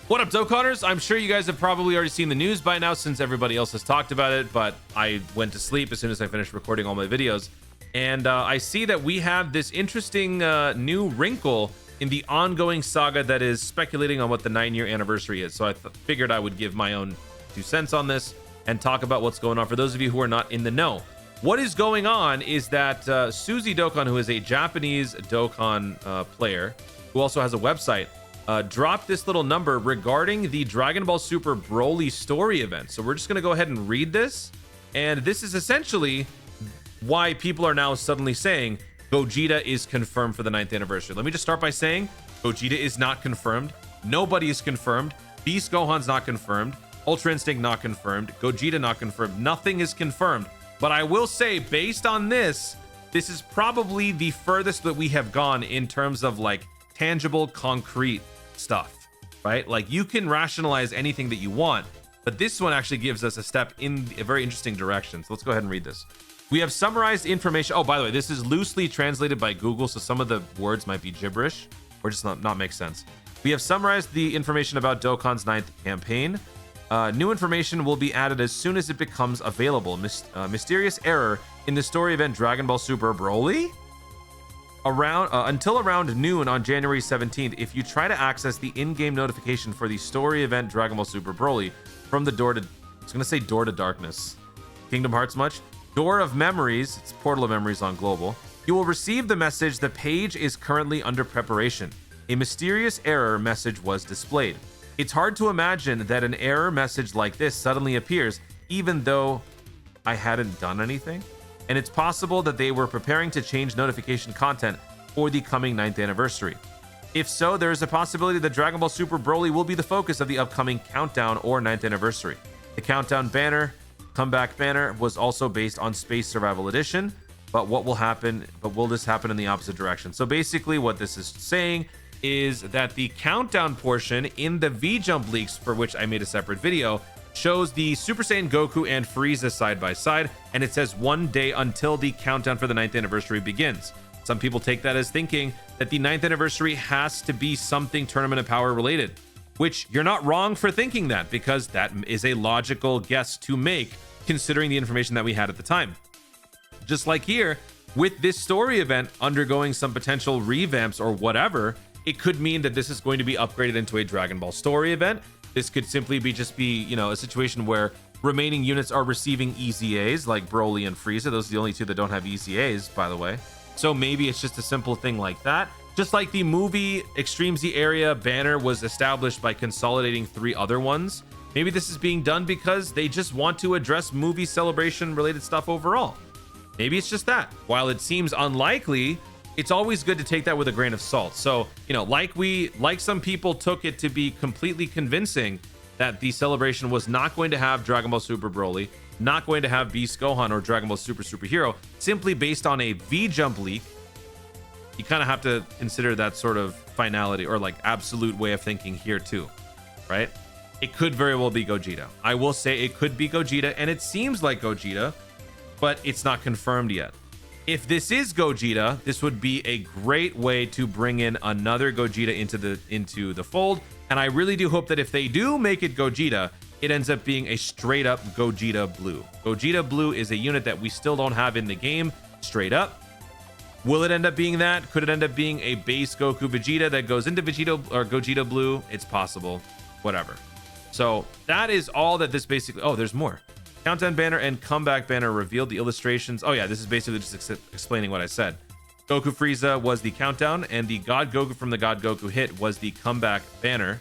What up, Dokkaners? I'm sure you guys have probably already seen the news by now since everybody else has talked about it, but I went to sleep as soon as I finished recording all my videos. And I see that we have this interesting new wrinkle in the ongoing saga that is speculating on what the 9-year anniversary is. So I figured I would give my own 2 cents on this and talk about what's going on for those of you who are not in the know. What is going on is that Suzy Dokkan, who is a Japanese Dokkan player, who also has a website, dropped this little number regarding the Dragon Ball Super Broly story event. So we're just going to go ahead and read this. And this is essentially why people are now suddenly saying Gogeta is confirmed for the 9th anniversary. Let me just start by saying Gogeta is not confirmed. Nobody is confirmed. Beast Gohan's not confirmed. Ultra Instinct not confirmed. Gogeta not confirmed. Nothing is confirmed. But I will say, based on this is probably the furthest that we have gone in terms of like tangible, concrete stuff, right? Like you can rationalize anything that you want, but this one actually gives us a step in a very interesting direction. So let's go ahead and read this. We have summarized information. Oh, by the way, this is loosely translated by Google, so some of the words might be gibberish or just not make sense. We have summarized the information about Dokkan's 9th campaign. New information will be added as soon as it becomes available. Mysterious error in the story event Dragon Ball Super Broly? Until around noon on January 17th, if you try to access the in-game notification for the story event Dragon Ball Super Broly from the door to... I was going to say door to darkness. Kingdom Hearts much? Door of Memories, it's Portal of Memories on global. You will receive the message, the page is currently under preparation. A mysterious error message was displayed. It's hard to imagine that an error message like this suddenly appears, even though I hadn't done anything. And it's possible that they were preparing to change notification content for the coming 9th anniversary. If so, there is a possibility that Dragon Ball Super Broly will be the focus of the upcoming countdown or 9th anniversary. The countdown banner, comeback banner, was also based on Space Survival Edition, but will this happen in the opposite direction? So basically what this is saying is that the countdown portion in the V-Jump leaks, for which I made a separate video, shows the Super Saiyan Goku and Frieza side by side, and it says 1 day until the countdown for the 9th anniversary begins. Some people take that as thinking that the 9th anniversary has to be something Tournament of Power related, which you're not wrong for thinking that, because that is a logical guess to make considering the information that we had at the time. Just like here, with this story event undergoing some potential revamps or whatever, it could mean that this is going to be upgraded into a Dragon Ball story event. This could simply be a situation where remaining units are receiving EZAs like Broly and Frieza. Those are the only 2 that don't have EZAs, by the way. So maybe it's just a simple thing like that. Just like the movie Extreme Z Area banner was established by consolidating 3 other ones. Maybe this is being done because they just want to address movie celebration related stuff overall. Maybe it's just that. While it seems unlikely, it's always good to take that with a grain of salt. So, like some people took it to be completely convincing that the celebration was not going to have Dragon Ball Super Broly, not going to have Beast Gohan or Dragon Ball Super Superhero, simply based on a V-Jump leak. You kind of have to consider that sort of finality or like absolute way of thinking here too, right? It could very well be Gogeta. I will say it could be Gogeta, and it seems like Gogeta, but it's not confirmed yet. If this is Gogeta, this would be a great way to bring in another Gogeta into the fold. And I really do hope that if they do make it Gogeta, it ends up being a straight up Gogeta Blue. Gogeta Blue is a unit that we still don't have in the game, straight up. Will it end up being that? Could it end up being a base Goku Vegeta that goes into Vegeta or Gogeta Blue? It's possible. Whatever. So that is all that this basically... Oh, there's more. Countdown banner and comeback banner revealed the illustrations. Oh yeah, this is basically just explaining what I said. Goku Frieza was the countdown, and the God Goku from the God Goku hit was the comeback banner.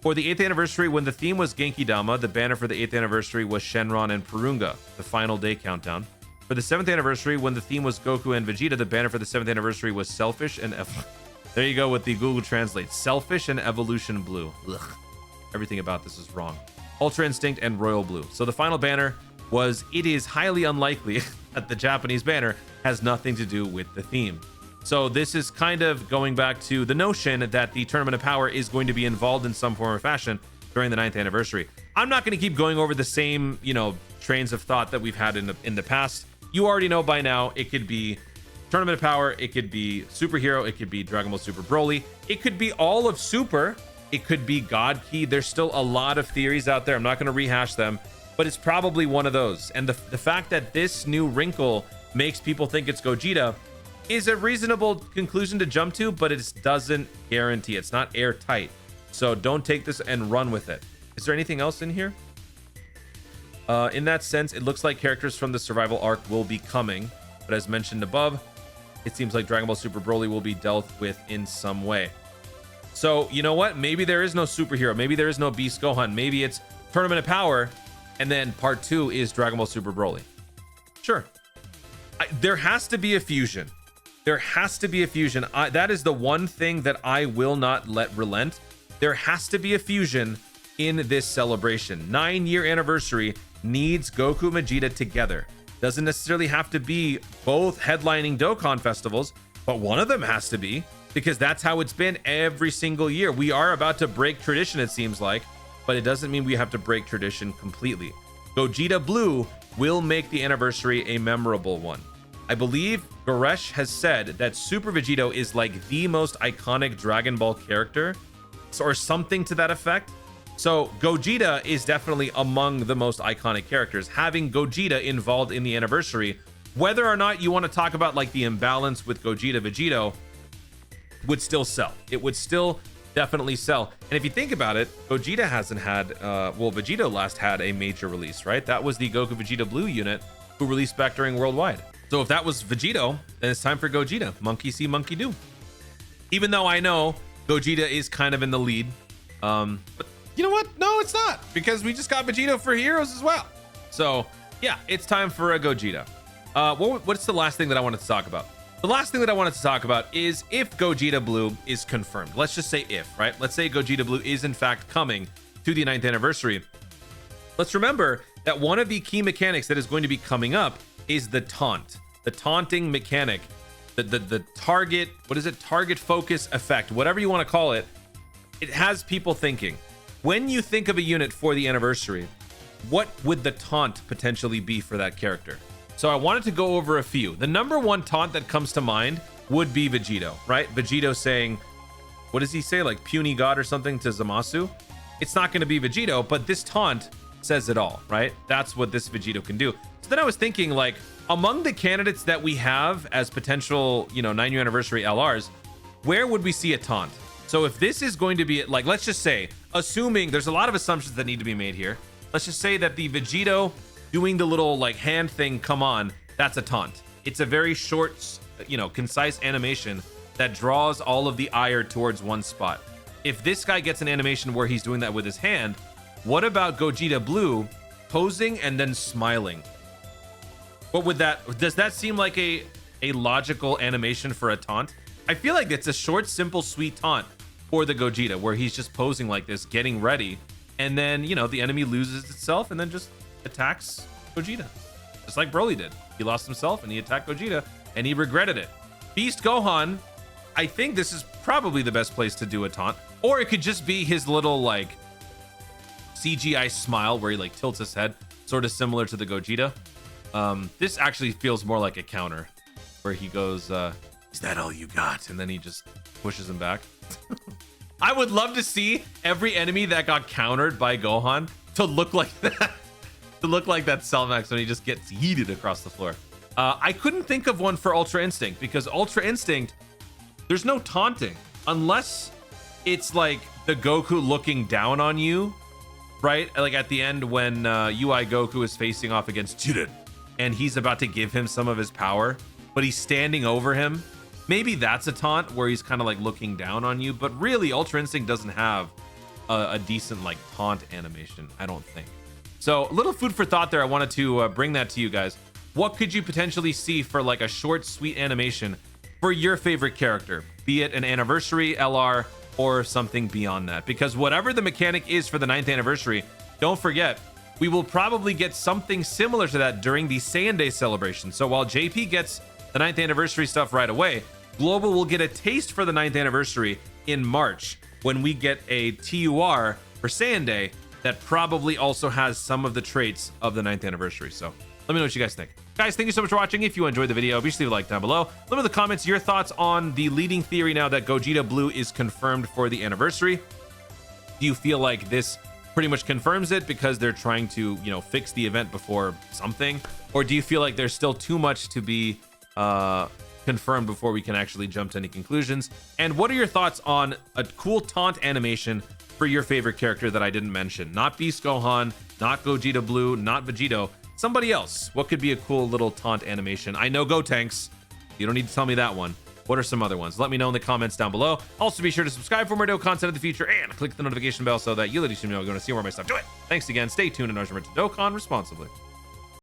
For the 8th anniversary, when the theme was Genki Dama, the banner for the 8th anniversary was Shenron and Purunga, the final day countdown. For the 7th anniversary, when the theme was Goku and Vegeta, the banner for the 7th anniversary was Selfish and... There you go with the Google Translate. Selfish and Evolution Blue. Ugh. Everything about this is wrong. Ultra Instinct and Royal Blue. So the final banner was, it is highly unlikely that the Japanese banner has nothing to do with the theme. So this is kind of going back to the notion that the Tournament of Power is going to be involved in some form or fashion during the 9th anniversary. I'm not going to keep going over the same, trains of thought that we've had in the past. You already know by now, it could be Tournament of Power, it could be Superhero, it could be Dragon Ball Super Broly, it could be all of Super, It could be God Key. There's still a lot of theories out there. I'm not going to rehash them, but it's probably one of those. And the fact that this new wrinkle makes people think it's Gogeta is a reasonable conclusion to jump to, but it doesn't guarantee. It's not airtight. So don't take this and run with it. Is there anything else in here? In that sense, it looks like characters from the survival arc will be coming, but as mentioned above, it seems like Dragon Ball Super Broly will be dealt with in some way. So you know what? Maybe there is no superhero. Maybe there is no Beast Gohan. Maybe it's Tournament of Power, and then part 2 is Dragon Ball Super Broly. Sure. There has to be a fusion. There has to be a fusion. That is the one thing that I will not let relent. There has to be a fusion in this celebration. 9-year anniversary needs Goku and Vegeta together. Doesn't necessarily have to be both headlining Dokkan festivals, but one of them has to be, because that's how it's been every single year. We are about to break tradition, it seems like, but it doesn't mean we have to break tradition completely. Gogeta Blue will make the anniversary a memorable one. I believe Goresh has said that Super Vegito is like the most iconic Dragon Ball character, or something to that effect. So Gogeta is definitely among the most iconic characters. Having Gogeta involved in the anniversary, whether or not you want to talk about like the imbalance with Gogeta Vegito, would still sell. It would still definitely sell. And if you think about it, Gogeta hasn't had, well, Vegito last had a major release, right? That was the Goku Vegeta Blue unit who released back during Worldwide. So if that was Vegito, then it's time for Gogeta. Monkey see, monkey do. Even though I know Gogeta is kind of in the lead, but you know what? No, it's not, because we just got Vegito for Heroes as well. So yeah, it's time for a Gogeta. What's the last thing that I wanted to talk about? The last thing that I wanted to talk about is if Gogeta Blue is confirmed. Let's just say if, right? Let's say Gogeta Blue is in fact coming to the 9th anniversary. Let's remember that one of the key mechanics that is going to be coming up is the taunt, the taunting mechanic, the target, what is it? Target focus effect, whatever you want to call it. It has people thinking, when you think of a unit for the anniversary, what would the taunt potentially be for that character? So I wanted to go over a few. The number one taunt that comes to mind would be Vegito, right? Vegito saying, what does he say? Like puny god or something to Zamasu? It's not going to be Vegito, but this taunt says it all, right? That's what this Vegito can do. So then I was thinking, like, among the candidates that we have as potential, 9-year anniversary LRs, where would we see a taunt? So if this is going to be, like, let's just say, assuming there's a lot of assumptions that need to be made here. Let's just say that the Vegito doing the little like hand thing, come on, that's a taunt. It's a very short, concise animation that draws all of the ire towards one spot. If this guy gets an animation where he's doing that with his hand, what about Gogeta Blue posing and then smiling? What would does that seem like a logical animation for a taunt? I feel like it's a short, simple, sweet taunt for the Gogeta where he's just posing like this, getting ready, and then, the enemy loses itself and then just attacks Gogeta, just like Broly did. He lost himself and he attacked Gogeta and he regretted it. Beast Gohan, I think this is probably the best place to do a taunt, or it could just be his little like CGI smile where he like tilts his head, sort of similar to the Gogeta. This actually feels more like a counter where he goes, is that all you got? And then he just pushes him back. I would love to see every enemy that got countered by Gohan to look like that. To look like that Cellmax when he just gets yeeted across the floor. I couldn't think of one for Ultra Instinct, because Ultra Instinct, there's no taunting unless it's like the Goku looking down on you, right? Like at the end when UI Goku is facing off against Jiren and he's about to give him some of his power, but he's standing over him. Maybe that's a taunt where he's kind of like looking down on you, but really Ultra Instinct doesn't have a decent like taunt animation, I don't think. So a little food for thought there. I wanted to bring that to you guys. What could you potentially see for like a short, sweet animation for your favorite character, be it an anniversary LR or something beyond that? Because whatever the mechanic is for the 9th anniversary, don't forget, we will probably get something similar to that during the Saiyan Day celebration. So while JP gets the 9th anniversary stuff right away, Global will get a taste for the 9th anniversary in March when we get a TUR for Saiyan Day that probably also has some of the traits of the 9th anniversary. So let me know what you guys think. Guys, thank you so much for watching. If you enjoyed the video, be sure to leave a like down below. Let me know in the comments your thoughts on the leading theory now that Gogeta Blue is confirmed for the anniversary. Do you feel like this pretty much confirms it because they're trying to, you know, fix the event before something? Or do you feel like there's still too much to be confirmed before we can actually jump to any conclusions? And what are your thoughts on a cool taunt animation for your favorite character that I didn't mention? Not Beast Gohan, not Gogeta Blue, not Vegito, somebody else. What could be a cool little taunt animation? I know Gotenks. You don't need to tell me that one. What are some other ones? Let me know in the comments down below. Also, be sure to subscribe for more dope content in the future and click the notification bell so that you'll let you know when I see more of my stuff. Do it. Thanks again. Stay tuned and remember to Dokkan responsibly.